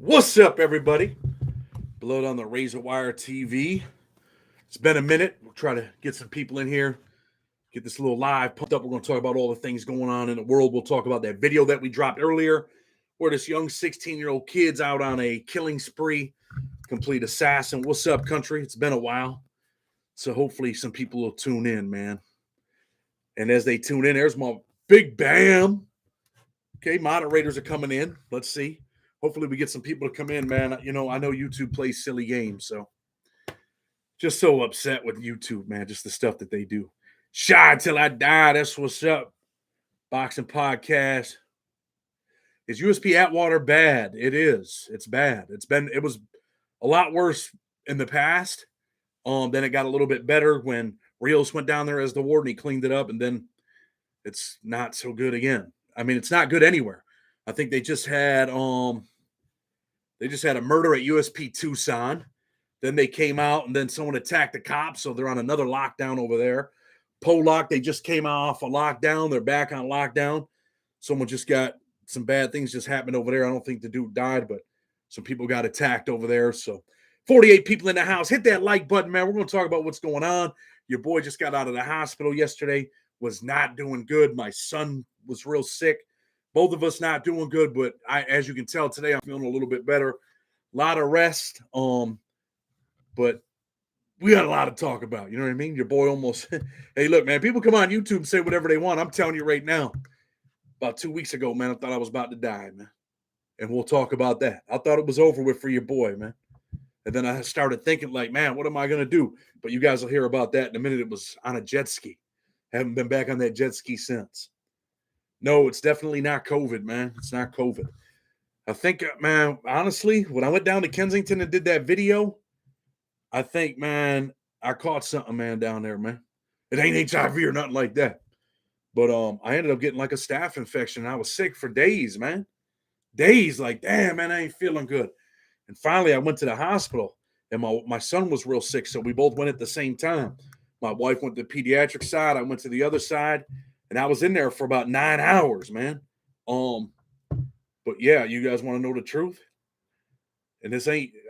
What's up, everybody? Blood on the Razor Wire TV. It's been a minute. We'll try to get some people in here, get this little live pumped up. We're going to talk about all the things going on in the world. We'll talk about that video that we dropped earlier where this young 16-year-old kid's out on a killing spree, complete assassin. What's up, country? It's been a while. So hopefully some people will tune in, man. And as they tune in, there's my big bam. Okay, moderators are coming in. Let's see. Hopefully we get some people to come in, man. You know, I know YouTube plays silly games, so just so upset with YouTube, man. Just the stuff that they do. Shy till I die. That's what's up. Boxing podcast. Is USP Atwater bad? It is. It's bad. It was a lot worse in the past. Then it got a little bit better when Rios went down there as the warden. He cleaned it up, and then it's not so good again. I mean, it's not good anywhere. I think they just had a murder at USP Tucson. Then they came out, and then someone attacked the cops, so they're on another lockdown over there. Pollock, they just came off a lockdown. They're back on lockdown. Someone just got some bad things just happened over there. I don't think the dude died, but some people got attacked over there. So 48 people in the house. Hit that like button, man. We're going to talk about what's going on. Your boy just got out of the hospital yesterday. Was not doing good. My son was real sick. Both of us not doing good, but as you can tell today, I'm feeling a little bit better. A lot of rest. But we got a lot to talk about. You know what I mean? Your boy almost. Hey, look, man. People come on YouTube and say whatever they want. I'm telling you right now. About 2 weeks ago, man, I thought I was about to die, man. And we'll talk about that. I thought it was over with for your boy, man. And then I started thinking, like, man, what am I gonna do? But you guys will hear about that in a minute. It was on a jet ski. Haven't been back on that jet ski since. No, it's definitely not COVID, man. It's not COVID. I think, man, honestly, when I went down to Kensington and did that video, I think, man, I caught something, man, down there, man. It ain't HIV or nothing like that. But I ended up getting like a staph infection. I was sick for days, man. Days, like, damn, man, I ain't feeling good. And finally, I went to the hospital, and my son was real sick, so we both went at the same time. My wife went to the pediatric side. I went to the other side. And I was in there for about 9 hours, man. But yeah, you guys want to know the truth? And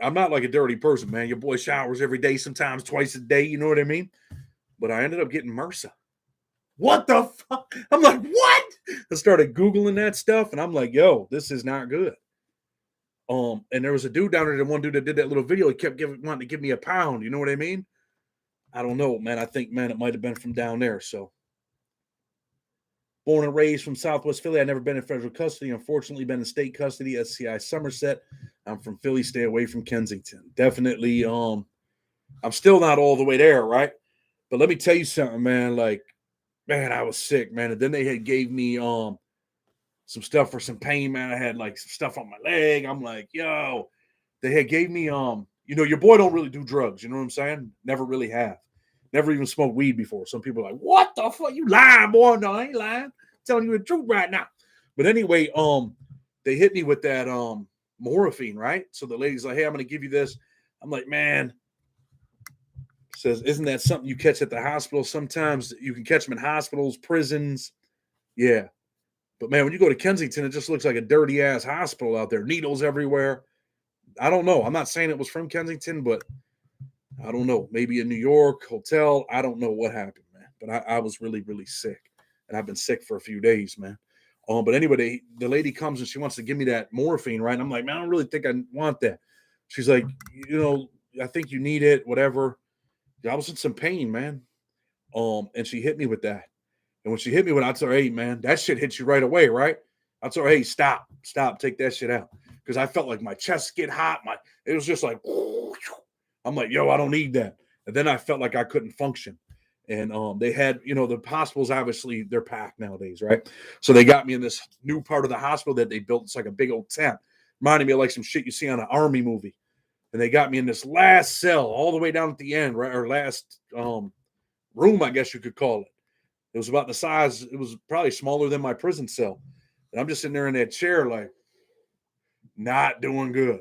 I'm not like a dirty person, man. Your boy showers every day, sometimes twice a day. You know what I mean? But I ended up getting MRSA. What the fuck? I'm like, what? I started Googling that stuff, and I'm like, yo, this is not good. And there was a dude down there, the one dude that did that little video, he kept wanting to give me a pound. You know what I mean? I don't know, man. I think, man, it might have been from down there, so. Born and raised from Southwest Philly. I've never been in federal custody. Unfortunately, been in state custody, SCI Somerset. I'm from Philly. Stay away from Kensington. Definitely, I'm still not all the way there, right? But let me tell you something, man. Like, man, I was sick, man. And then they had gave me some stuff for some pain, man. I had like some stuff on my leg. I'm like, yo. They had gave me your boy don't really do drugs. You know what I'm saying? Never really have. Never even smoked weed before. Some people are like, what the fuck? You lying, boy? No, I ain't lying. I'm telling you the truth right now. But anyway, they hit me with that morphine, right? So the lady's like, hey, I'm going to give you this. I'm like, man, says, isn't that something you catch at the hospital? Sometimes you can catch them in hospitals, prisons. Yeah. But man, when you go to Kensington, it just looks like a dirty ass hospital out there. Needles everywhere. I don't know. I'm not saying it was from Kensington, but I don't know. Maybe a New York hotel. I don't know what happened, man. But I was really, really sick. And I've been sick for a few days, man. But anyway, the lady comes and she wants to give me that morphine, right? And I'm like, man, I don't really think I want that. She's like, I think you need it, whatever. I was in some pain, man. And she hit me with that. And when she hit me with it, I told her, hey, man, that shit hits you right away, right? I told her, hey, stop, take that shit out. Because I felt like my chest get hot. It was just like, I'm like, yo, I don't need that. And then I felt like I couldn't function. And they had, the hospitals, obviously, they're packed nowadays, right? So they got me in this new part of the hospital that they built. It's like a big old tent. Reminded me of like some shit you see on an army movie. And they got me in this last cell all the way down at the end, right? Or last room, I guess you could call it. It was about the size, it was probably smaller than my prison cell. And I'm just sitting there in that chair, like, not doing good.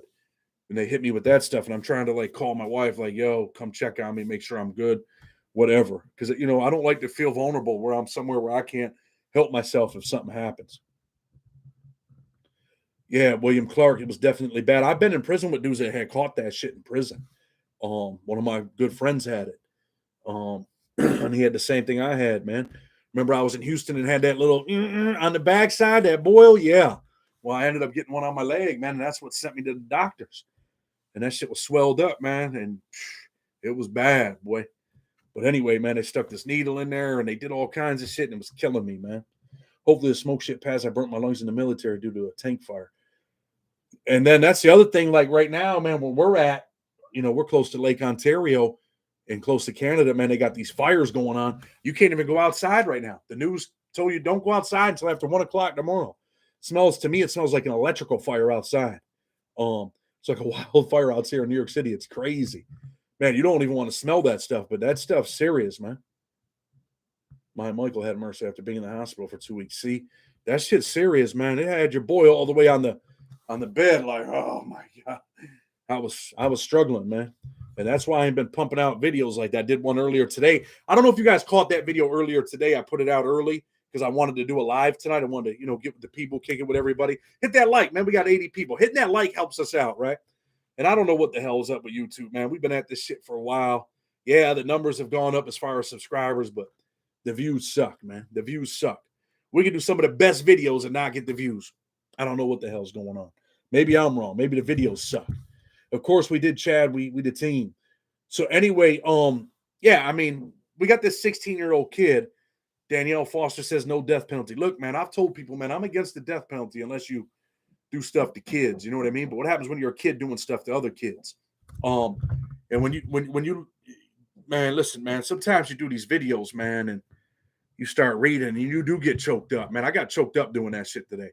And they hit me with that stuff. And I'm trying to like call my wife, like, yo, come check on me, make sure I'm good, whatever. Because, I don't like to feel vulnerable where I'm somewhere where I can't help myself if something happens. Yeah, William Clark, it was definitely bad. I've been in prison with dudes that had caught that shit in prison. One of my good friends had it. And he had the same thing I had, man. Remember, I was in Houston and had that little on the backside, that boil. Yeah. Well, I ended up getting one on my leg, man, and that's what sent me to the doctors. And that shit was swelled up, man, and it was bad, boy. But anyway, man, they stuck this needle in there and they did all kinds of shit, and it was killing me, man. Hopefully, the smoke shit passed. I burnt my lungs in the military due to a tank fire. And then that's the other thing. Like right now, man, where we're at, we're close to Lake Ontario and close to Canada, man. They got these fires going on. You can't even go outside right now. The news told you don't go outside until after 1 o'clock tomorrow. To me, it smells like an electrical fire outside. It's like a wildfire out here in New York City. It's crazy, man. You don't even want to smell that stuff, but that stuff's serious, man. My Michael had mercy after being in the hospital for 2 weeks. See, that shit's serious, man. It had your boy all the way on the bed, like, oh my god. I was struggling, man. And that's why I ain't been pumping out videos like that. I did one earlier today. I don't know if you guys caught that video earlier today. I put it out early because I wanted to do a live tonight. I wanted to, get with the people, kick it with everybody. Hit that like, man. We got 80 people. Hitting that like helps us out, right? And I don't know what the hell is up with YouTube, man. We've been at this shit for a while. Yeah, the numbers have gone up as far as subscribers, but the views suck, man. The views suck. We can do some of the best videos and not get the views. I don't know what the hell's going on. Maybe I'm wrong. Maybe the videos suck. Of course, we did, Chad. We did team. So anyway, yeah, I mean, we got this 16-year-old kid. Danielle Foster says no death penalty. Look, man, I've told people, man, I'm against the death penalty unless you do stuff to kids. You know what I mean? But what happens when you're a kid doing stuff to other kids? And when you, man, listen, man, sometimes you do these videos, man, and you start reading and you do get choked up, man. I got choked up doing that shit today.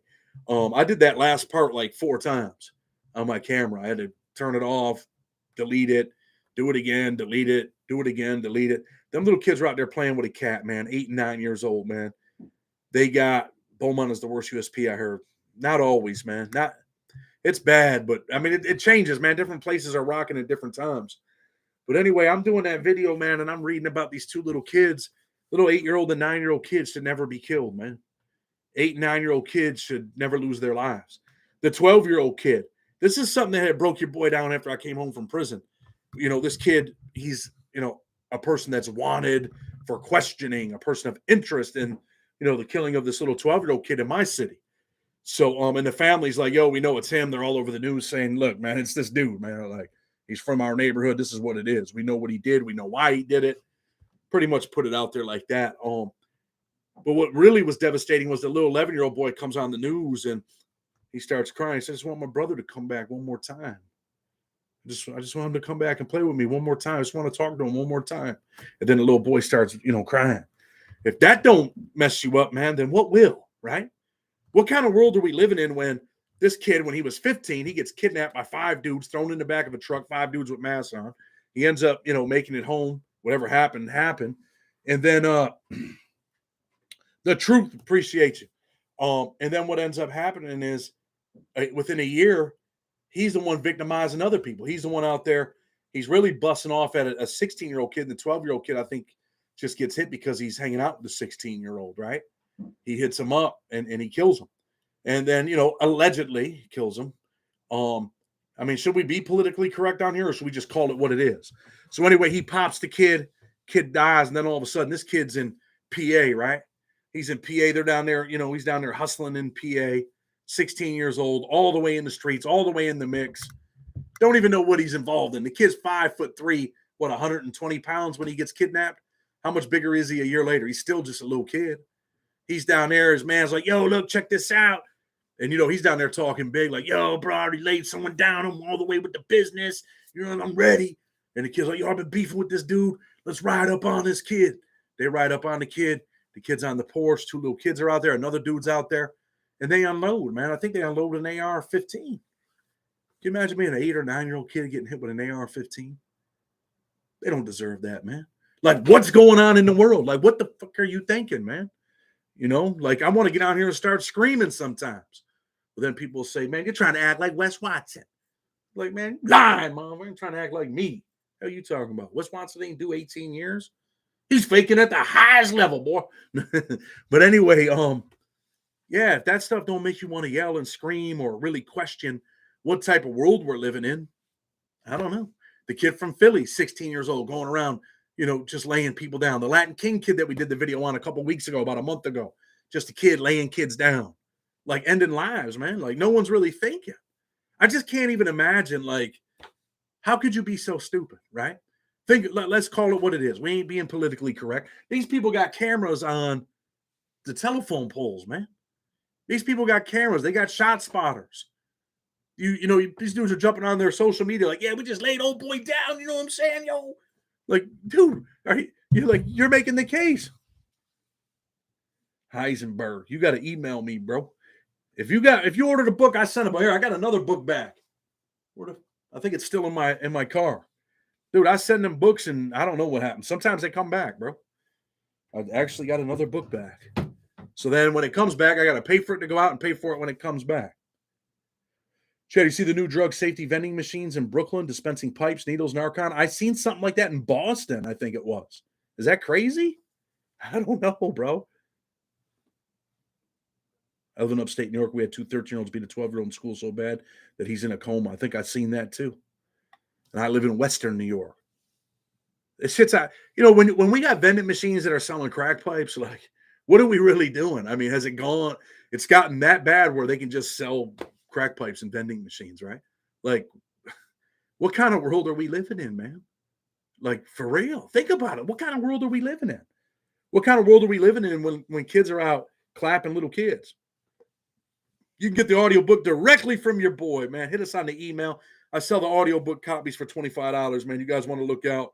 I did that last part like 4 times on my camera. I had to turn it off, delete it, do it again, delete it, do it again, delete it. Them little kids are out there playing with a cat, man, 8 and 9 years old, man. They got Beaumont is the worst USP I heard. Not always, man. It's bad, but I mean it changes, man. Different places are rocking at different times. But anyway, I'm doing that video, man, and I'm reading about these 2 little kids. Little 8-year-old and 9-year-old kids should never be killed, man. 8 and 9-year-old kids should never lose their lives. The 12-year-old kid. This is something that had broke your boy down after I came home from prison. This kid, he's, a person that's wanted for questioning, a person of interest in, the killing of this little 12-year-old kid in my city. So, and the family's like, yo, we know it's him. They're all over the news saying, look, man, it's this dude, man. Like, he's from our neighborhood. This is what it is. We know what he did. We know why he did it. Pretty much put it out there like that. But what really was devastating was the little 11-year-old boy comes on the news and he starts crying. He says, I just want my brother to come back one more time. I just want him to come back and play with me one more time. I just want to talk to him one more time. And then the little boy starts, crying. If that don't mess you up, man, then what will, right? What kind of world are we living in when this kid, when he was 15, he gets kidnapped by 5 dudes, thrown in the back of a truck, 5 dudes with masks on. He ends up, making it home. Whatever happened. And then the truth appreciates you. And then what ends up happening is within a year, he's the one victimizing other people. He's the one out there. He's really busting off at a 16-year-old kid. And the 12-year-old kid, I think, just gets hit because he's hanging out with the 16-year-old, right? He hits him up and he kills him. And then, allegedly kills him. I mean, should we be politically correct on here or should we just call it what it is? So anyway, he pops the kid dies, and then all of a sudden this kid's in PA, right? He's in PA. They're down there, he's down there hustling in PA, 16 years old, all the way in the streets, all the way in the mix. Don't even know what he's involved in. The kid's 5'3", 120 pounds when he gets kidnapped. How much bigger is he a year later? He's still just a little kid. He's down there. His man's like, yo, look, check this out. And, he's down there talking big, like, yo, bro, I already laid someone down. I'm all the way with the business. I'm ready. And the kid's like, yo, I've been beefing with this dude. Let's ride up on this kid. They ride up on the kid. The kid's on the porch. 2 little kids are out there. Another dude's out there. And they unload, man. I think they unload an AR-15. Can you imagine being an 8 or 9-year-old kid getting hit with an AR-15? They don't deserve that, man. Like, what's going on in the world? Like, what the fuck are you thinking, man? Like, I want to get out here and start screaming sometimes. But then people say, man, you're trying to act like Wes Watson. Like, man, lying, mom. You're trying to act like me. What are you talking about? Wes Watson didn't do 18 years. He's faking at the highest level, boy. But anyway, Yeah, if that stuff don't make you want to yell and scream or really question what type of world we're living in, I don't know. The kid from Philly, 16 years old, going around, just laying people down. The Latin King kid that we did the video on a couple weeks ago, about a month ago, just a kid laying kids down, like ending lives, man. Like no one's really thinking. I just can't even imagine, like, how could you be so stupid, right? Let's call it what it is. We ain't being politically correct. These people got cameras on the telephone poles, man. These people got cameras. They got shot spotters. These dudes are jumping on their social media like, yeah, we just laid old boy down. You know what I'm saying, yo? Like, dude, you're making the case. Heisenberg, you got to email me, bro. If you ordered a book, I sent it. Here, I got another book back. I think it's still in my car. Dude, I send them books and I don't know what happens. Sometimes they come back, bro. I actually got another book back. So then when it comes back, I got to pay for it to go out and pay for it when it comes back. Chad, you see the new drug safety vending machines in Brooklyn dispensing pipes, needles, Narcan? I seen something like that in Boston, I think it was. Is that crazy? I don't know, bro. I live in upstate New York. We had two 13-year-olds beat a 12-year-old in school so bad that he's in a coma. I think I've seen that too. And I live in Western New York. It shit's out. When we got vending machines that are selling crack pipes, like, what are we really doing? I mean, has it gone? It's gotten that bad where they can just sell crack pipes and vending machines, right? Like, what kind of world are we living in, man? Like, for real. Think about it. What kind of world are we living in? What kind of world are we living in when kids are out clapping little kids? You can get the audiobook directly from your boy, man. Hit us on the email. I sell the audiobook copies for $25, man. You guys want to look out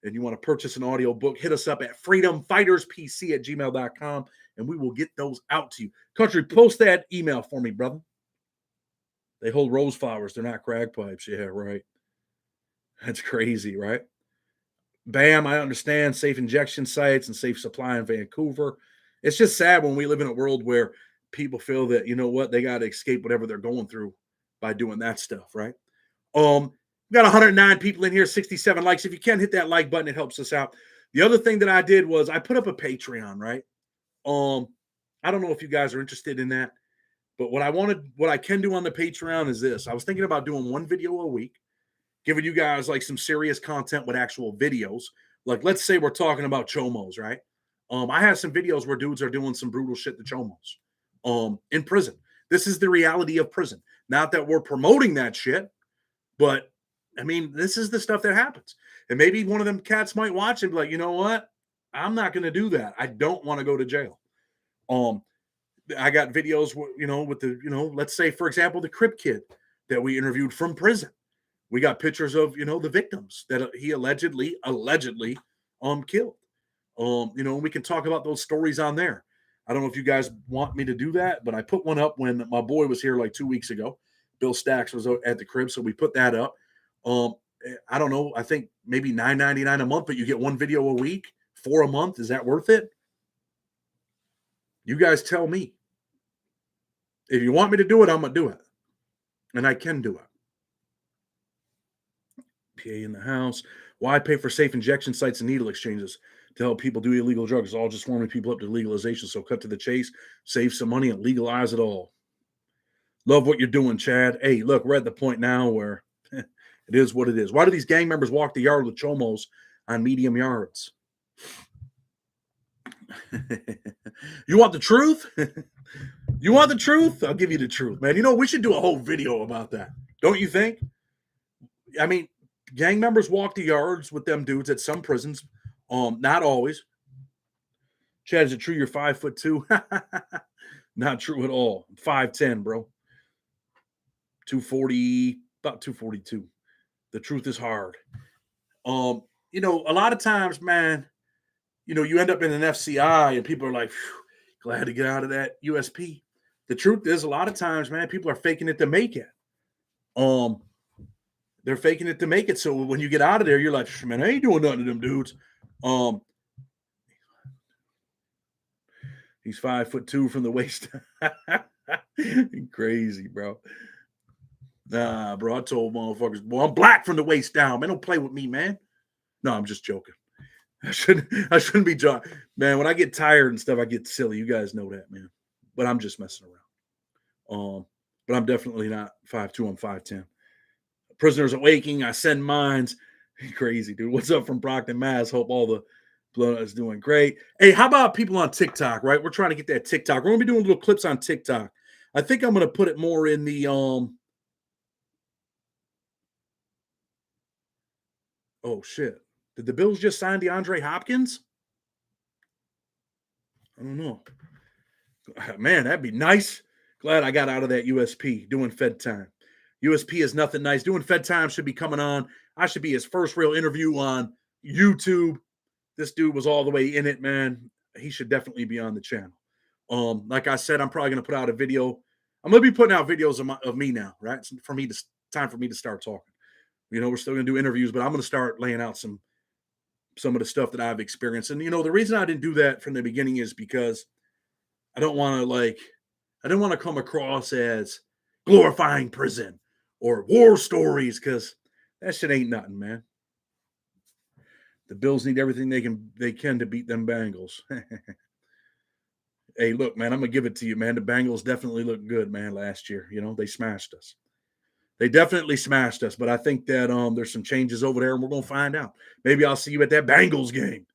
and you want to purchase an audiobook, hit us up at freedomfighterspc@gmail.com and we will get those out to you. Country, post that email for me, brother. They hold rose flowers. They're not crack pipes. Yeah, right. That's crazy, right? Bam, I understand safe injection sites and safe supply in Vancouver. It's just sad when we live in a world where people feel that, you know what, they got to escape whatever they're going through by doing that stuff, right? We got 109 people in here, 67 likes. If you can hit that like button, it helps us out. The other thing that I did was I put up a Patreon, right? I don't know if you guys are interested in that, but what I can do on the Patreon is this. I was thinking about doing one video a week, giving you guys like some serious content with actual videos. Like, let's say we're talking about chomos, right? I have some videos where dudes are doing some brutal shit to chomos in prison. This is the reality of prison. Not that we're promoting that shit, but I mean, this is the stuff that happens. And maybe one of them cats might watch and be like, you know what? I'm not going to do that. I don't want to go to jail. I got videos, with the, let's say, for example, the Crip kid that we interviewed from prison. We got pictures of, the victims that he allegedly killed. We can talk about those stories on there. I don't know if you guys want me to do that, but I put one up when my boy was here like 2 weeks ago. Bill Stacks was at the crib, so we put that up. I don't know. I think maybe $9.99 a month, but you get one video a week, 4 a month. Is that worth it? You guys tell me. If you want me to do it, I'm going to do it. And I can do it. PA in the house. Why pay for safe injection sites and needle exchanges to help people do illegal drugs? It's all just warming people up to legalization. So cut to the chase, save some money, and legalize it all. Love what you're doing, Chad. Hey, look, we're at the point now where it is what it is. Why do these gang members walk the yard with chomos on medium yards? You want the truth? You want the truth? I'll give you the truth, man. We should do a whole video about that. Don't you think? I mean, gang members walk the yards with them dudes at some prisons. Not always. Chad, is it true you're 5'2"? Not true at all. 5'10", bro. 240, about 242. The truth is hard. A lot of times, man, you end up in an FCI and people are like, glad to get out of that USP. The truth is, a lot of times, man, people are faking it to make it. They're faking it to make it. So when you get out of there, you're like, man, I ain't doing nothing to them dudes. He's 5'2" from the waist. Crazy, bro. Nah, bro, I told motherfuckers, boy, I'm black from the waist down. Man, don't play with me, man. No, I'm just joking. I shouldn't be joking. Man, when I get tired and stuff, I get silly. You guys know that, man. but I'm just messing around. But I'm definitely not 5'2", I'm 5'10". Prisoners awaking, I send mines. Crazy, dude. What's up from Brockton, Mass? Hope all the blood is doing great. Hey, how about people on TikTok, right? We're trying to get that TikTok. We're going to be doing little clips on TikTok. I think I'm going to put it more in the oh shit. Did the Bills just sign DeAndre Hopkins? I don't know. Man, that'd be nice. Glad I got out of that USP doing Fed time. USP is nothing nice. Doing Fed time should be coming on. I should be his first real interview on YouTube. This dude was all the way in it, man. He should definitely be on the channel. Like I said, I'm probably gonna put out a video. I'm gonna be putting out videos of me now, right? It's time for me to start talking. We're still gonna do interviews, but I'm gonna start laying out some of the stuff that I've experienced. And the reason I didn't do that from the beginning is because I don't want to I didn't want to come across as glorifying prison or war stories, because that shit ain't nothing, man. The Bills need everything they can to beat them Bengals. Hey, look, man, I'm gonna give it to you, man. The Bengals definitely looked good, man, last year. They smashed us. They definitely smashed us, but I think that there's some changes over there, and we're gonna find out. Maybe I'll see you at that Bengals game.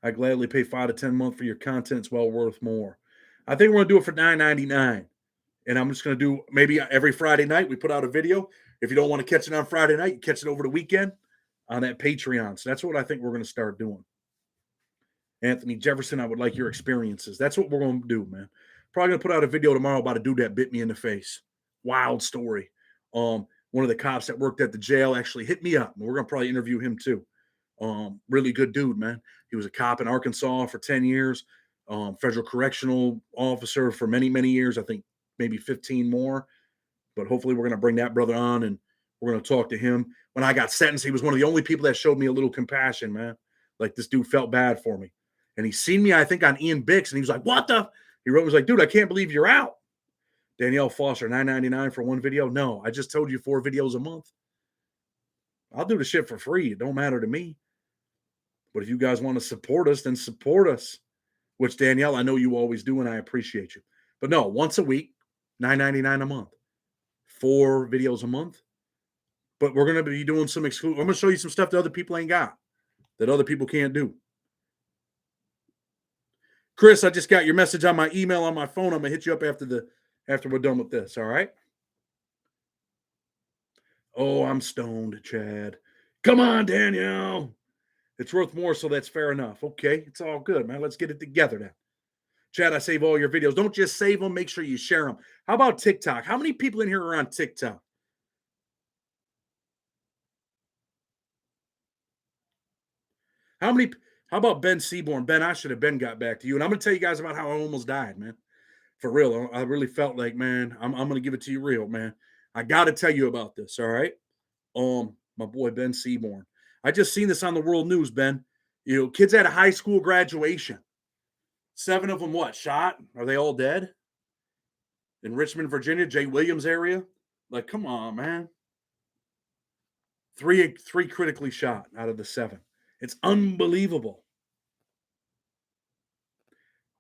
I gladly pay $5 to $10 a month for your content. It's well worth more. I think we're gonna do it for $9.99, and I'm just gonna do maybe every Friday night we put out a video. If you don't want to catch it on Friday night, you catch it over the weekend on that Patreon. So that's what I think we're gonna start doing. Anthony Jefferson, I would like your experiences. That's what we're gonna do, man. Probably gonna put out a video tomorrow about a dude that bit me in the face. Wild story. One of the cops that worked at the jail actually hit me up, and we're gonna probably interview him too. Really good dude, man. He was a cop in Arkansas for 10 years, federal correctional officer for many, many years. I think maybe 15 more. But hopefully we're going to bring that brother on, and we're going to talk to him. When I got sentenced, he was one of the only people that showed me a little compassion, man. Like, this dude felt bad for me. And he seen me, I think, on Ian Bix, and he was like, what the? He wrote, he was like, dude, I can't believe you're out. Danielle Foster, $9.99 for one video. No, I just told you 4 videos a month. I'll do the shit for free. It don't matter to me. But if you guys want to support us, then support us. Which, Danielle, I know you always do, and I appreciate you. But no, once a week, $9.99 a month. 4 videos a month. But we're going to be doing some exclusive. I'm going to show you some stuff that other people ain't got, that other people can't do. Chris, I just got your message on my email on my phone. I'm going to hit you up after we're done with this, all right? Oh, I'm stoned, Chad. Come on, Danielle. It's worth more, so that's fair enough. Okay, it's all good, man. Let's get it together then. Chad, I save all your videos. Don't just save them. Make sure you share them. How about TikTok? How many people in here are on TikTok? How about Ben Seaborn? Ben, I should have been got back to you. And I'm going to tell you guys about how I almost died, man. For real. I really felt like, man, I'm going to give it to you real, man. I got to tell you about this, all right? My boy, Ben Seaborn. I just seen this on the world news, Ben. Kids at a high school graduation. 7 of them, shot? Are they all dead? In Richmond, Virginia, Jay Williams area? Like, come on, man. 3 critically shot out of the 7. It's unbelievable.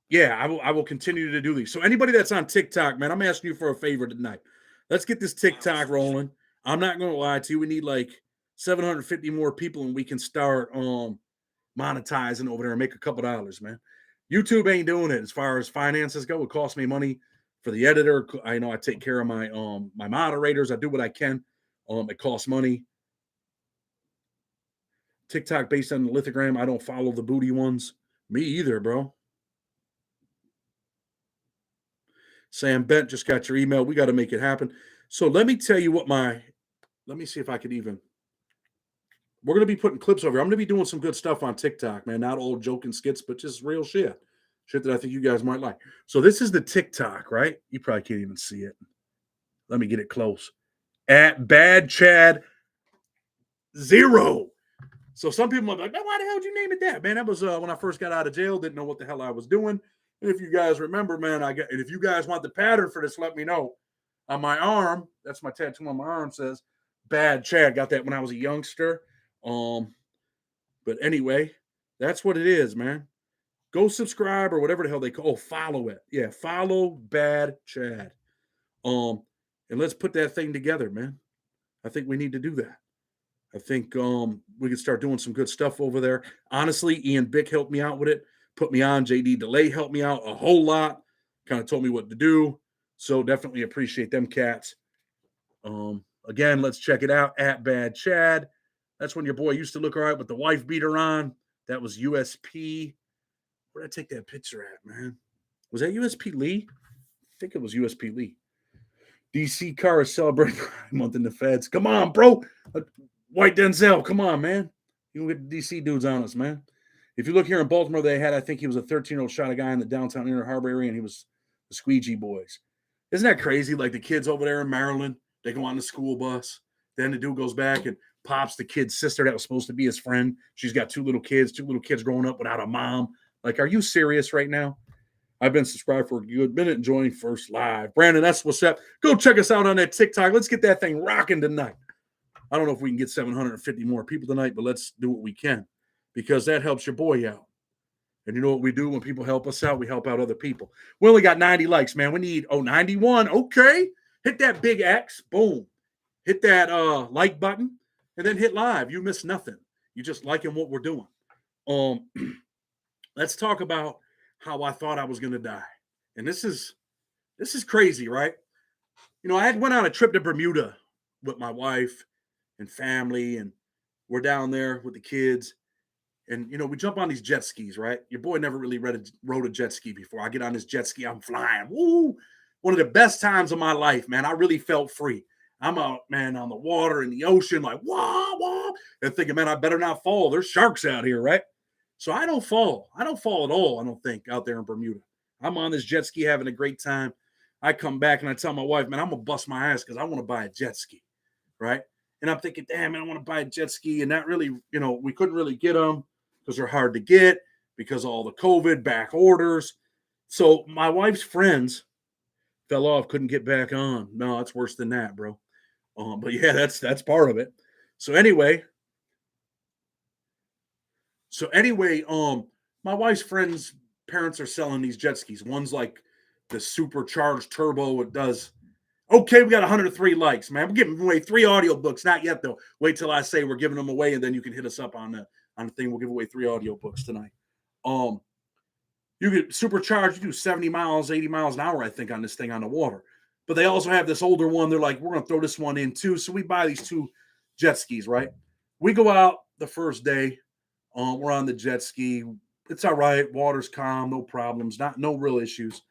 Yeah, I will continue to do these. So anybody that's on TikTok, man, I'm asking you for a favor tonight. Let's get this TikTok rolling. I'm not going to lie to you. We need like 750 more people, and we can start monetizing over there and make a couple dollars, man. YouTube ain't doing it as far as finances go. It costs me money for the editor. I know I take care of my my moderators. I do what I can. It costs money. TikTok based on the lithogram. I don't follow the booty ones. Me either, bro. Sam Bent just got your email. We got to make it happen. So let me tell you what let me see if I could even. We're going to be putting clips over here. I'm going to be doing some good stuff on TikTok, man. Not all joking skits, but just real shit. Shit that I think you guys might like. So this is the TikTok, right? You probably can't even see it. Let me get it close. At Bad Chad 0. So some people are like, man, why the hell did you name it that? Man, that was when I first got out of jail. Didn't know what the hell I was doing. And if you guys remember, man, and if you guys want the pattern for this, let me know. On my arm, that's my tattoo on my arm, says Bad Chad. Got that when I was a youngster. But anyway, that's what it is, man. Go subscribe or whatever the hell they call. Oh, follow it. Yeah, follow Bad Chad. And let's put that thing together, man. I think we need to do that. I think we can start doing some good stuff over there. Honestly, Ian Bick helped me out with it, put me on. JD Delay helped me out a whole lot, kind of told me what to do. So definitely appreciate them cats. Again, let's check it out at Bad Chad. That's when your boy used to look all right with the wife beater on. That was USP. Where did I take that picture at, man? Was that USP Lee? I think it was USP Lee. DC car is celebrating Pride Month in the feds. Come on, bro. White Denzel, come on, man. You can get the DC dudes on us, man. If you look here in Baltimore, they had, I think he was a 13-year-old shot a guy in the downtown Inner Harbor area, and he was the Squeegee Boys. Isn't that crazy? Like the kids over there in Maryland, they go on the school bus. Then the dude goes back and pops the kid's sister that was supposed to be his friend. She's got two little kids growing up without a mom. Like, are you serious right now? I've been subscribed for a good minute, enjoying First Live. Brandon, that's what's up. Go check us out on that TikTok. Let's get that thing rocking tonight. I don't know if we can get 750 more people tonight, but let's do what we can because that helps your boy out. And you know what we do when people help us out? We help out other people. We only got 90 likes, man. We need, 91. Okay. Hit that big X. Boom. Hit that like button and then hit live. You miss nothing. You just liking what we're doing. Let's talk about how I thought I was going to die. And this is crazy, right? I had went on a trip to Bermuda with my wife and family, and we're down there with the kids. And, we jump on these jet skis, right? Your boy never really rode a jet ski before. I get on this jet ski, I'm flying. Woo! One of the best times of my life, man. I really felt free. I'm out, man, on the water in the ocean, like, wah, wah, and thinking, man, I better not fall. There's sharks out here, right? So I don't fall. I don't fall at all, I don't think, out there in Bermuda. I'm on this jet ski having a great time. I come back and I tell my wife, man, I'm going to bust my ass because I want to buy a jet ski, right? And I'm thinking, damn, man, I want to buy a jet ski. And that really, we couldn't really get them because they're hard to get because of all the COVID back orders. So my wife's friends fell off, couldn't get back on. No, it's worse than that, bro. But yeah, that's part of it. So anyway, my wife's friends' parents are selling these jet skis. One's like the supercharged turbo. It does. Okay, we got 103 likes, man. We're giving away 3 audiobooks. Not yet, though. Wait till I say we're giving them away, and then you can hit us up on the thing. We'll give away 3 audiobooks tonight. You get supercharged. You do 70 miles, 80 miles an hour, I think, on this thing on the water. But they also have this older one. They're like, we're going to throw this one in, too. So we buy these 2 jet skis, right? We go out the first day. We're on the jet ski. It's all right. Water's calm. No problems. No real issues.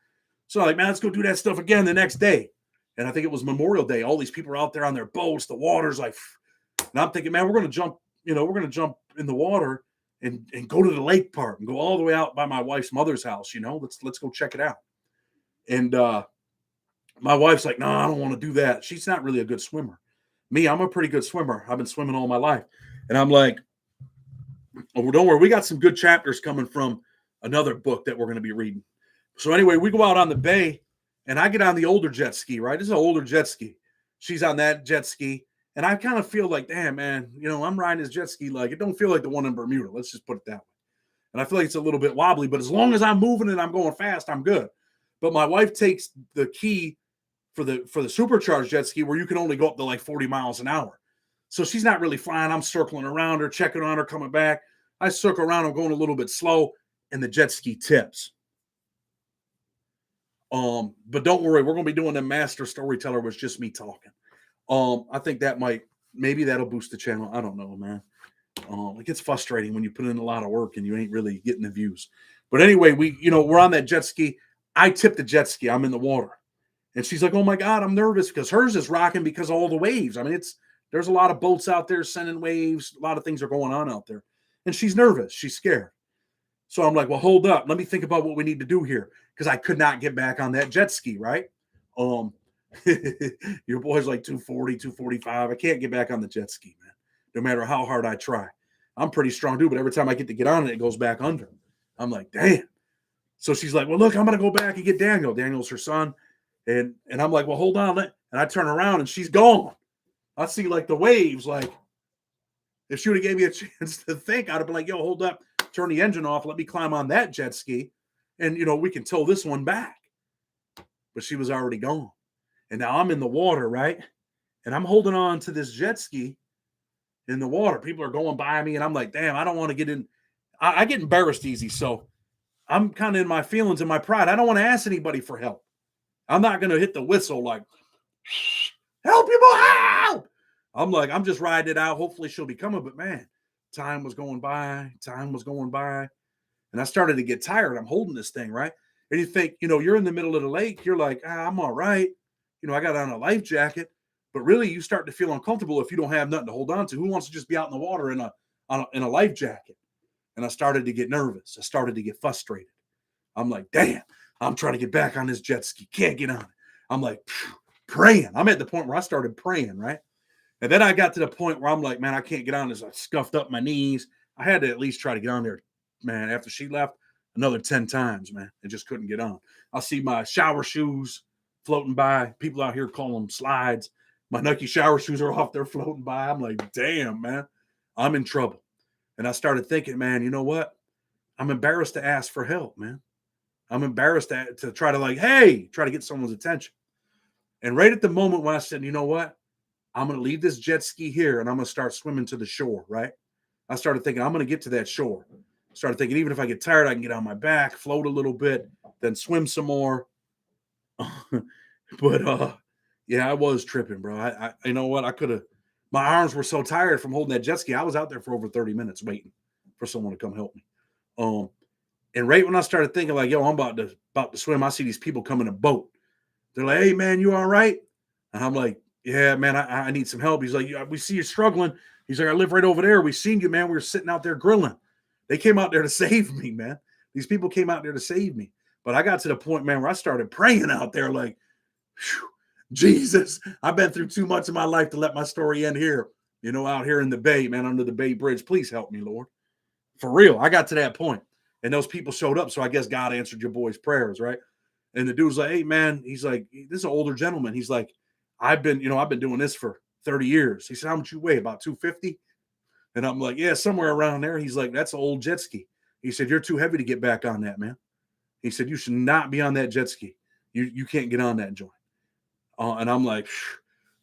So I'm like, man, let's go do that stuff again the next day. And I think it was Memorial Day. All these people are out there on their boats. The water's like, and I'm thinking, man, we're going to jump, in the water and go to the lake part and go all the way out by my wife's mother's house. Let's go check it out. And my wife's like, no, I don't want to do that. She's not really a good swimmer. Me, I'm a pretty good swimmer. I've been swimming all my life. And I'm like, oh, don't worry. We got some good chapters coming from another book that we're going to be reading. So anyway, we go out on the bay and I get on the older jet ski, right? This is an older jet ski. She's on that jet ski. And I kind of feel like, damn, man, I'm riding this jet ski. Like, it don't feel like the one in Bermuda. Let's just put it that way. And I feel like it's a little bit wobbly, but as long as I'm moving and I'm going fast, I'm good. But my wife takes the key for the supercharged jet ski where you can only go up to like 40 miles an hour. So she's not really flying. I'm circling around her, checking on her, coming back. I circle around. I'm going a little bit slow, and the jet ski tips. But don't worry. We're going to be doing the master storyteller was just me talking. I think maybe that'll boost the channel. I don't know, man. It gets frustrating when you put in a lot of work and you ain't really getting the views. But anyway, we're on that jet ski. I tip the jet ski. I'm in the water. And she's like, oh my God, I'm nervous because hers is rocking because of all the waves. I mean, there's a lot of boats out there sending waves. A lot of things are going on out there. And she's nervous. She's scared. So I'm like, well, hold up. Let me think about what we need to do here. Because I could not get back on that jet ski, right? Your boy's like 240, 245. I can't get back on the jet ski, man. No matter how hard I try. I'm pretty strong dude, but every time I get to get on it, it goes back under. I'm like, damn. So she's like, well, look, I'm going to go back and get Daniel. Daniel's her son. And I'm like, well, hold on. And I turn around and she's gone. I see like the waves. Like, if she would have gave me a chance to think, I'd have been like, yo, hold up. turn the engine off, let me climb on that jet ski, and we can tow this one back. But she was already gone. And now I'm in the water, right? And I'm holding on to this jet ski in the water. People are going by me, and I'm like, damn, I don't want to get in. I get embarrassed easy. So I'm kind of in my feelings and my pride. I don't want to ask anybody for help. I'm not going to hit the whistle like, help you, boy, help. I'm like, I'm just riding it out. Hopefully she'll be coming. But man, time was going by. And I started to get tired. I'm holding this thing, right? And you think, you're in the middle of the lake. You're like, I'm all right. I got on a life jacket. But really, you start to feel uncomfortable if you don't have nothing to hold on to. Who wants to just be out in the water in a life jacket? And I started to get nervous. I started to get frustrated. I'm like, damn, I'm trying to get back on this jet ski. Can't get on it. I'm like, praying. I'm at the point where I started praying, right? And then I got to the point where I'm like, man, I can't get on this. I scuffed up my knees. I had to at least try to get on there, man. After she left, another 10 times, man. I just couldn't get on. I'll see my shower shoes floating by. People out here call them slides. My Nike shower shoes are off. They're floating by. I'm like, damn, man, I'm in trouble. And I started thinking, man, you know what? I'm embarrassed to ask for help, man. I'm embarrassed to try to try to get someone's attention. And right at the moment when I said, you know what? I'm going to leave this jet ski here and I'm going to start swimming to the shore, right? I started thinking, I'm going to get to that shore. Started thinking, even if I get tired, I can get on my back, float a little bit, then swim some more. But yeah, I was tripping, bro. I you know what? I could have. My arms were so tired from holding that jet ski. I was out there for over 30 minutes waiting for someone to come help me. And right when I started thinking, like, yo, I'm about to swim, I see these people come in a boat. They're like, hey, man, you all right? And I'm like, yeah, man, I need some help. He's like, yeah, we see you struggling. He's like, I live right over there. We seen you, man. We were sitting out there grilling. They came out there to save me, man. These people came out there to save me. But I got to the point, man, where I started praying out there like, Jesus, I've been through too much in my life to let my story end here, out here in the Bay, man, under the Bay Bridge. Please help me, Lord. For real. I got to that point. And those people showed up. So I guess God answered your boy's prayers, right? And the dude's like, hey, man, he's like, this is an older gentleman. He's like, I've been doing this for 30 years. He said, how much you weigh? About 250? And I'm like, yeah, somewhere around there. He's like, that's an old jet ski. He said, you're too heavy to get back on that, man. He said, you should not be on that jet ski. You can't get on that joint. And I'm like,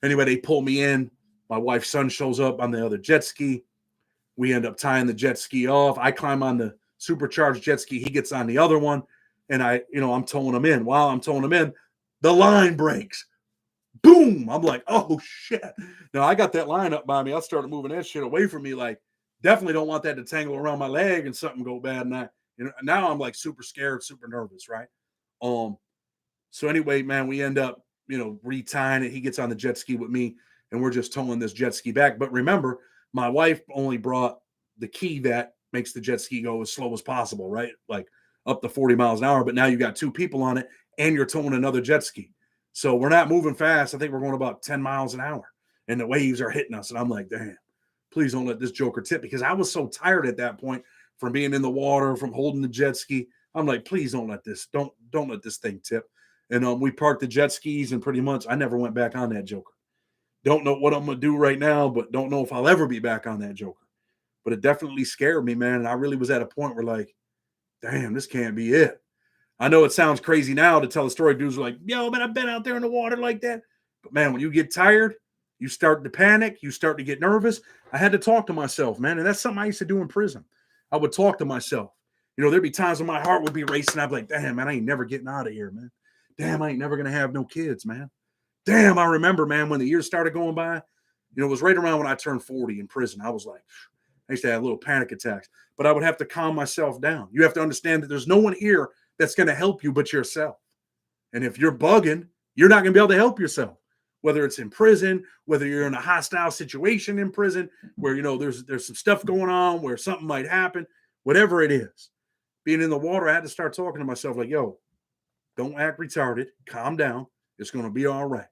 anyway, they pull me in. My wife's son shows up on the other jet ski. We end up tying the jet ski off. I climb on the supercharged jet ski. He gets on the other one. And I'm towing him in. While I'm towing him in, the line breaks. Boom. I'm like, oh, shit. Now, I got that line up by me. I started moving that shit away from me. Like, definitely don't want that to tangle around my leg and something go bad. And now I'm like super scared, super nervous, right? So anyway, man, we end up, retying it. He gets on the jet ski with me, and we're just towing this jet ski back. But remember, my wife only brought the key that makes the jet ski go as slow as possible, right? Like up to 40 miles an hour. But now you got two people on it, and you're towing another jet ski. So we're not moving fast. I think we're going about 10 miles an hour, and the waves are hitting us. And I'm like, damn, please don't let this joker tip, because I was so tired at that point from being in the water, from holding the jet ski. I'm like, please don't let this thing tip. And we parked the jet skis, and pretty much I never went back on that joker. Don't know what I'm going to do right now, but don't know if I'll ever be back on that joker. But it definitely scared me, man. And I really was at a point where like, damn, this can't be it. I know it sounds crazy now to tell a story. Dudes are like, yo, man, I've been out there in the water like that. But man, when you get tired, you start to panic. You start to get nervous. I had to talk to myself, man. And that's something I used to do in prison. I would talk to myself. There'd be times when my heart would be racing. I'd be like, damn, man, I ain't never getting out of here, man. Damn, I ain't never going to have no kids, man. Damn, I remember, man, when the years started going by, it was right around when I turned 40 in prison. I was like, I used to have little panic attacks, but I would have to calm myself down. You have to understand that there's no one here that's going to help you but yourself. And if you're bugging, you're not going to be able to help yourself, whether it's in prison, whether you're in a hostile situation in prison where, there's some stuff going on where something might happen, whatever it is. Being in the water, I had to start talking to myself like, yo, don't act retarded. Calm down. It's going to be all right.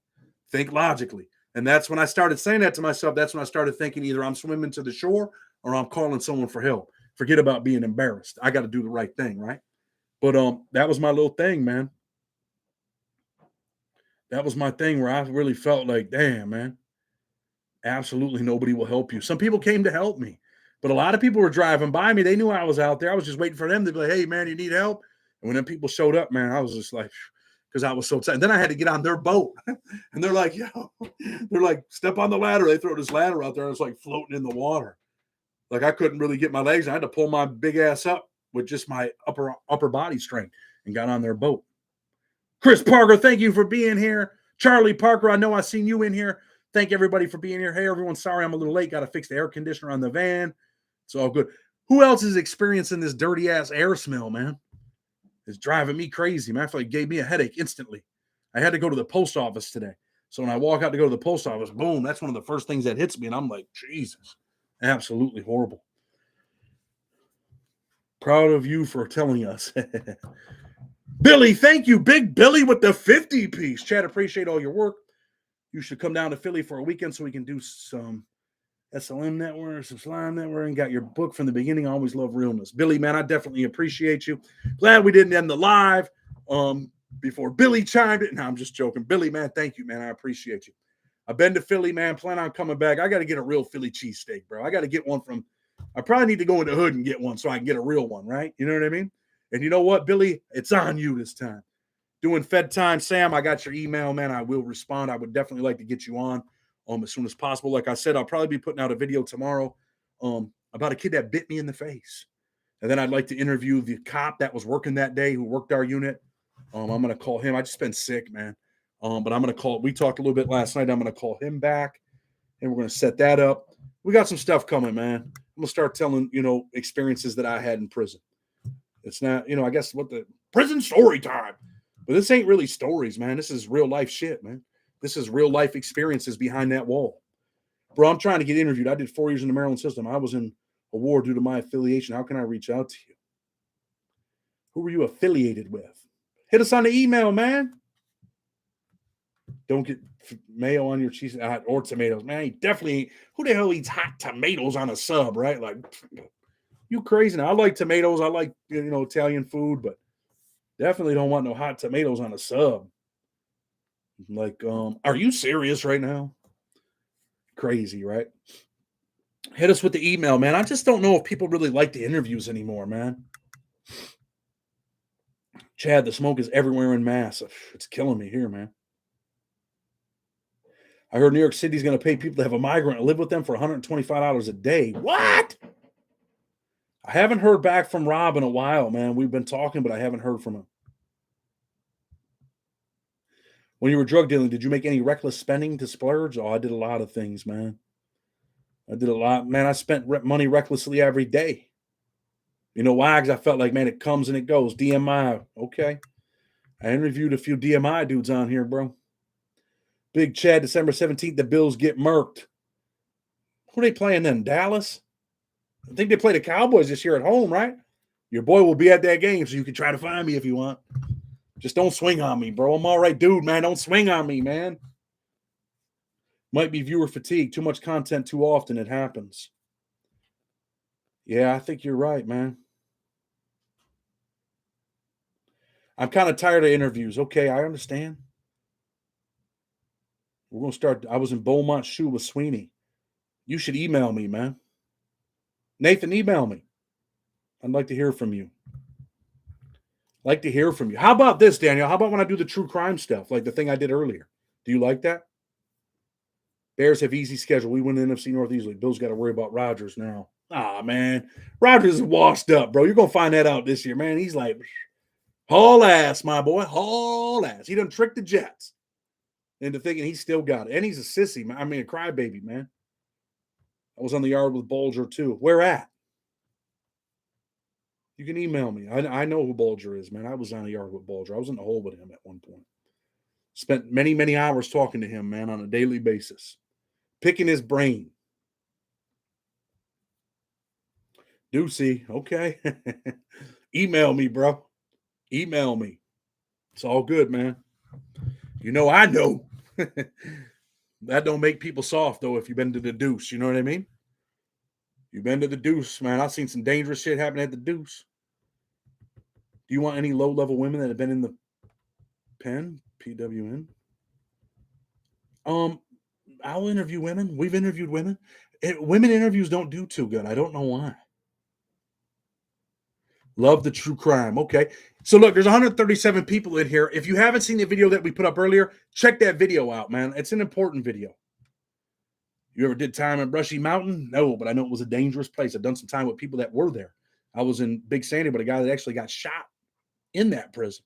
Think logically. And that's when I started saying that to myself. That's when I started thinking either I'm swimming to the shore or I'm calling someone for help. Forget about being embarrassed. I got to do the right thing, right? But that was my little thing, man. That was my thing where I really felt like, damn, man, absolutely nobody will help you. Some people came to help me, But a lot of people were driving by me. They knew I was out there. I was just waiting for them to be like, hey, man, you need help? And when them people showed up, man, I was just like, because I was so excited. And then I had to get on their boat. And they're like, yo, they're like, step on the ladder. They throw this ladder out there. And it's like floating in the water. Like I couldn't really get my legs. I had to pull my big ass up with just my upper body strength and got on their boat. Chris Parker, thank you for being here. Charlie Parker, I know I seen you in here. Thank everybody for being here. Hey, everyone, sorry I'm a little late. Got to fix the air conditioner on the van. It's all good. Who else is experiencing this dirty ass air smell, man? It's driving me crazy, man. I feel like it gave me a headache instantly. I had to go to the post office today. So when I walk out to go to the post office, boom, that's one of the first things that hits me. And I'm like, Jesus, absolutely horrible. Proud of you for telling us. Billy, thank you. Big Billy with the 50 piece. Chad, appreciate all your work. You should come down to Philly for a weekend so we can do some SLM network, some slime network, and got your book from the beginning. I always love realness. Billy, man, I definitely appreciate you. Glad we didn't end the live before Billy chimed in. No, I'm just joking. Billy, man, thank you, man. I appreciate you. I've been to Philly, man. Plan on coming back. I got to get a real Philly cheesesteak, bro. I got to get one from, I probably need to go in the hood and get one so I can get a real one, right? You know what I mean? And you know what, Billy? It's on you this time. Doing Fed time. Sam, I got your email, man. I will respond. I would definitely like to get you on as soon as possible. Like I said, I'll probably be putting out a video tomorrow about a kid that bit me in the face. And then I'd like to interview the cop that was working that day who worked our unit. I'm going to call him. I just been sick, man. But I'm going to call. We talked a little bit last night. I'm going to call him back, and we're going to set that up. We got some stuff coming, man. I'm going to start telling, experiences that I had in prison. It's not, I guess what the prison story time. But this ain't really stories, man. This is real life shit, man. This is real life experiences behind that wall. Bro, I'm trying to get interviewed. I did 4 years in the Maryland system. I was in a war due to my affiliation. How can I reach out to you? Who were you affiliated with? Hit us on the email, man. Don't get mayo on your cheese or tomatoes, man. He definitely ain't. Who the hell eats hot tomatoes on a sub, right? Like, you crazy now. I like tomatoes. I like, Italian food, but definitely don't want no hot tomatoes on a sub. Like, are you serious right now? Crazy, right? Hit us with the email, man. I just don't know if people really like the interviews anymore, man. Chad, the smoke is everywhere in mass. It's killing me here, man. I heard New York City's going to pay people to have a migrant and live with them for $125 a day. What? I haven't heard back from Rob in a while, man. We've been talking, but I haven't heard from him. When you were drug dealing, did you make any reckless spending to splurge? Oh, I did a lot of things, man. I did a lot. Man, I spent money recklessly every day. You know why? Because I felt like, man, it comes and it goes. DMI. Okay. I interviewed a few DMI dudes on here, bro. Big Chad, December 17th, the Bills get murked. Who are they playing then? Dallas? I think they play the Cowboys this year at home, right? Your boy will be at that game, so you can try to find me if you want. Just don't swing on me, bro. I'm all right, dude, man. Don't swing on me, man. Might be viewer fatigue. Too much content too often. It happens. Yeah, I think you're right, man. I'm kind of tired of interviews. Okay, I understand. We're going to start. I was in Beaumont Shoe with Sweeney. You should email me, man. Nathan, email me. I'd like to hear from you. Like to hear from you. How about this, Daniel? How about when I do the true crime stuff, like the thing I did earlier? Do you like that? Bears have easy schedule. We win the NFC North easily. Bills got to worry about Rodgers now. Ah, man. Rodgers is washed up, bro. You're going to find that out this year, man. He's like, haul ass, my boy. Haul ass. He done tricked the Jets into thinking he still got it. And he's a sissy, man. I mean, a crybaby, man. I was on the yard with Bulger, too. Where at? You can email me. I know who Bulger is, man. I was on the yard with Bulger. I was in the hole with him at one point. Spent many, many hours talking to him, man, on a daily basis. Picking his brain. Deucey, okay. Email me, bro. Email me. It's all good, man. I know. That don't make people soft, though, if you've been to the Deuce. You know what I mean? You've been to the Deuce, man. I've seen some dangerous shit happen at the Deuce. Do you want any low-level women that have been in the pen? PWN? I'll interview women. We've interviewed women. Women interviews don't do too good. I don't know why. Love the true crime. Okay. So look, there's 137 people in here. If you haven't seen the video that we put up earlier, check that video out, man. It's an important video. You ever did time in Brushy Mountain? No, but I know it was a dangerous place. I've done some time with people that were there. I was in Big Sandy, but a guy that actually got shot in that prison.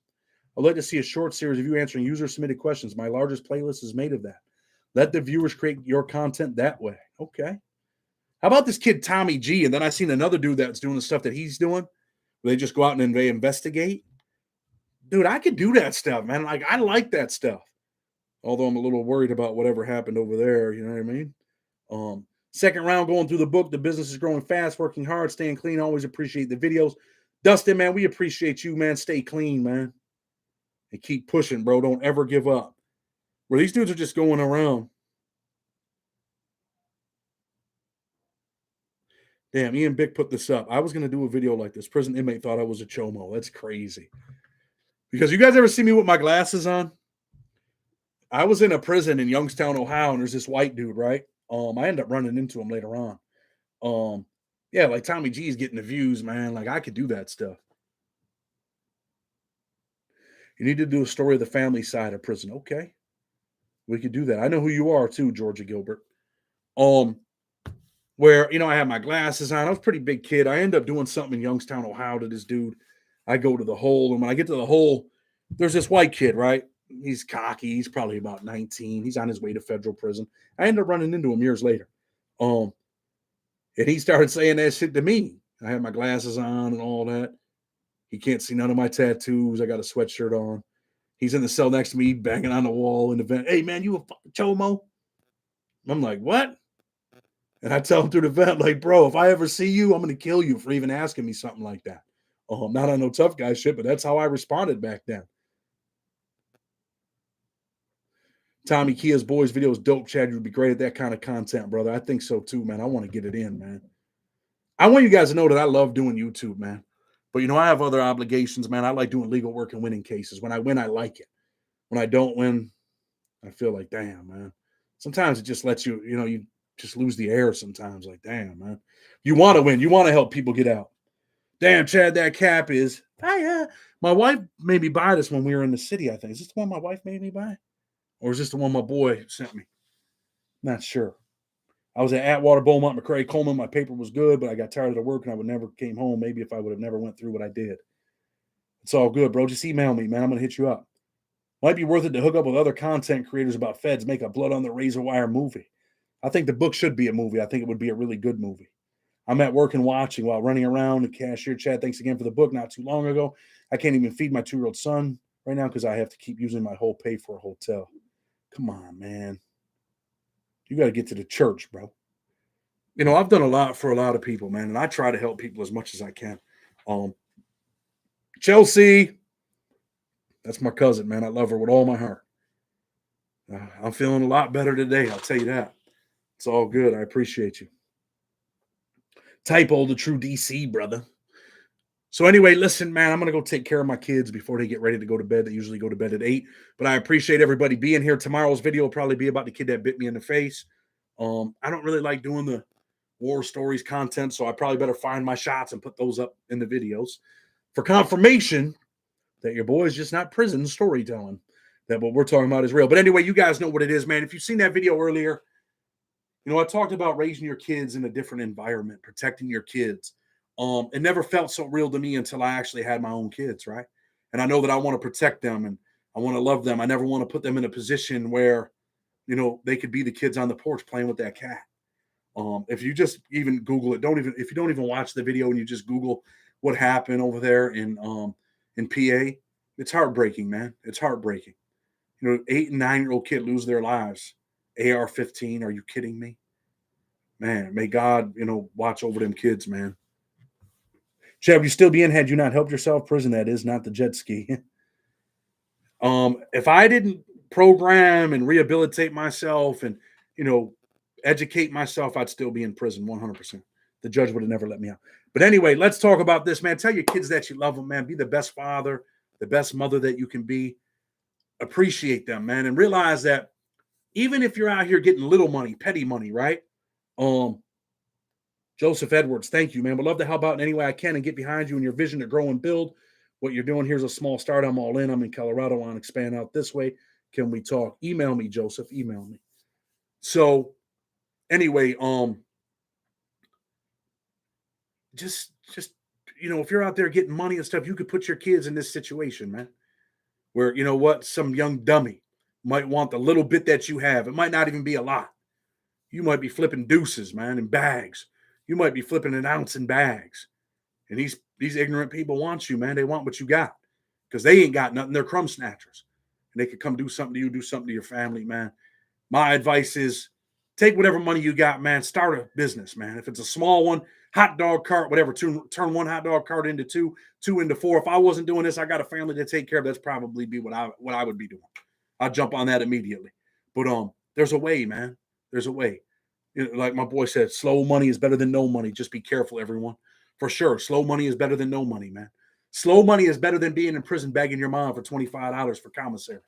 I'd like to see a short series of you answering user-submitted questions. My largest playlist is made of that. Let the viewers create your content that way. Okay. How about this kid, Tommy G? And then I seen another dude that's doing the stuff that he's doing. They just go out and they investigate. Dude, I could do that stuff, man. Like, I like that stuff. Although I'm a little worried about whatever happened over there. You know what I mean? Second round going through the book. The business is growing fast, working hard, staying clean. Always appreciate the videos. Dustin, man, we appreciate you, man. Stay clean, man. And keep pushing, bro. Don't ever give up. Where these dudes are just going around. Damn, Ian Bick put this up. I was going to do a video like this. Prison inmate thought I was a chomo. That's crazy. Because you guys ever see me with my glasses on? I was in a prison in Youngstown, Ohio, and there's this white dude, right? I ended up running into him later on. Yeah, like Tommy G's getting the views, man. Like, I could do that stuff. You need to do a story of the family side of prison. Okay. We could do that. I know who you are too, Georgia Gilbert. Where, I had my glasses on. I was a pretty big kid. I ended up doing something in Youngstown, Ohio to this dude. I go to the hole, and when I get to the hole, there's this white kid, right? He's cocky. He's probably about 19. He's on his way to federal prison. I ended up running into him years later. And he started saying that shit to me. I had my glasses on and all that. He can't see none of my tattoos. I got a sweatshirt on. He's in the cell next to me, banging on the wall in the vent. Hey, man, you a fucking chomo? I'm like, what? And I tell him through the vent, like, bro, if I ever see you, I'm going to kill you for even asking me something like that. I'm not on no tough guy shit, but that's how I responded back then. Tommy Kia's Boys video is dope. Chad, you'd be great at that kind of content, brother. I think so too, man. I want to get it in, man. I want you guys to know that I love doing YouTube, man. But, I have other obligations, man. I like doing legal work and winning cases. When I win, I like it. When I don't win, I feel like, damn, man. Sometimes it just lets you, you just lose the air sometimes. Like, damn, man. You want to win. You want to help people get out. Damn, Chad, that cap is fire. My wife made me buy this when we were in the city, I think. Is this the one my wife made me buy? Or is this the one my boy sent me? Not sure. I was at Atwater, Beaumont, McCrae, Coleman. My paper was good, but I got tired of the work and I would never came home. Maybe if I would have never went through what I did. It's all good, bro. Just email me, man. I'm going to hit you up. Might be worth it to hook up with other content creators about feds, make a blood on the razor wire movie. I think the book should be a movie. I think it would be a really good movie. I'm at work and watching while running around. The cashier, Chad, thanks again for the book not too long ago. I can't even feed my 2-year-old son right now because I have to keep using my whole pay for a hotel. Come on, man. You got to get to the church, bro. I've done a lot for a lot of people, man, and I try to help people as much as I can. Chelsea, that's my cousin, man. I love her with all my heart. I'm feeling a lot better today, I'll tell you that. It's all good. I appreciate you. Typo, the true DC, brother. So anyway, listen, man, I'm going to go take care of my kids before they get ready to go to bed. They usually go to bed at 8. But I appreciate everybody being here. Tomorrow's video will probably be about the kid that bit me in the face. I don't really like doing the war stories content, so I probably better find my shots and put those up in the videos for confirmation that your boy is just not prison storytelling, that what we're talking about is real. But anyway, you guys know what it is, man. If you've seen that video earlier, I talked about raising your kids in a different environment, protecting your kids. It never felt so real to me until I actually had my own kids, right? And I know that I want to protect them and I want to love them. I never want to put them in a position where, they could be the kids on the porch playing with that cat. If you just even Google it, if you don't even watch the video and you just Google what happened over there in PA, it's heartbreaking, man. It's heartbreaking. 8 and 9-year-old kid lose their lives. AR-15, are you kidding me? Man, may God, watch over them kids, man. Chad, would you still be in had you not helped yourself? Prison, that is, not the jet ski. If I didn't program and rehabilitate myself and, educate myself, I'd still be in prison 100%. The judge would have never let me out. But anyway, let's talk about this, man. Tell your kids that you love them, man. Be the best father, the best mother that you can be. Appreciate them, man. And realize that even if you're out here getting little money, petty money, right? Joseph Edwards, thank you, man. Would love to help out in any way I can and get behind you in your vision to grow and build. What you're doing here's a small start. I'm all in. I'm in Colorado. I want to expand out this way. Can we talk? Email me, Joseph. Email me. So anyway, just if you're out there getting money and stuff, you could put your kids in this situation, man. Where some young dummy might want the little bit that you have. It might not even be a lot. You might be flipping deuces, man, in bags. You might be flipping an ounce in bags. And these ignorant people want you, man. They want what you got because they ain't got nothing. They're crumb snatchers. And they could come do something to you, do something to your family, man. My advice is take whatever money you got, man. Start a business, man. If it's a small one, hot dog cart, whatever, turn one hot dog cart into two into four. If I wasn't doing this, I got a family to take care of. That's probably be what I would be doing. I'd jump on that immediately. But there's a way, man. There's a way. Like my boy said, slow money is better than no money. Just be careful, everyone. For sure. Slow money is better than no money, man. Slow money is better than being in prison begging your mom for $25 for commissary.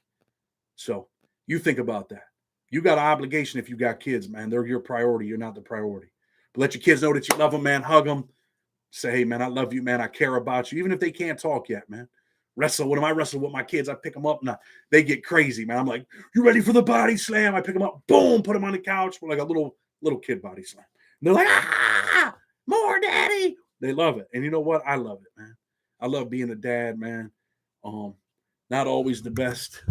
So you think about that. You got an obligation if you got kids, man. They're your priority. You're not the priority. But let your kids know that you love them, man. Hug them. Say, hey, man, I love you, man. I care about you. Even if they can't talk yet, man. Wrestle with them. I wrestle with my kids. I pick them up and they get crazy, man. I'm like, you ready for the body slam? I pick them up, boom, put them on the couch for like a little kid body slam. And they're like, more daddy. They love it. And you know what? I love it, man. I love being a dad, man. Not always the best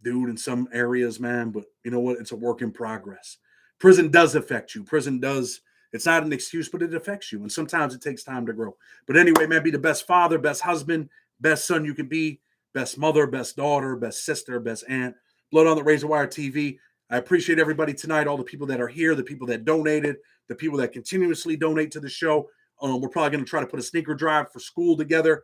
dude in some areas, man, but you know what? It's a work in progress. Prison does affect you. It's not an excuse, but it affects you. And sometimes it takes time to grow. But anyway, man, be the best father, best husband, best son you can be, best mother, best daughter, best sister, best aunt. Blood on the Razor Wire TV. I appreciate everybody tonight, all the people that are here, the people that donated, the people that continuously donate to the show. We're probably going to try to put a sneaker drive for school together,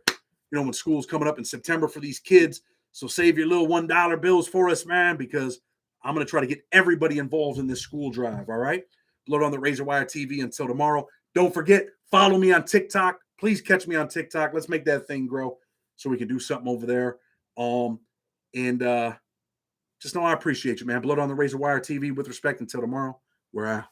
when school's coming up in September for these kids. So save your little $1 bills for us, man, because I'm going to try to get everybody involved in this school drive, all right? Blood on the Razor Wire TV until tomorrow. Don't forget, follow me on TikTok. Please catch me on TikTok. Let's make that thing grow so we can do something over there. And just know I appreciate you, man. Blood on the Razor Wire TV with respect until tomorrow. We're out.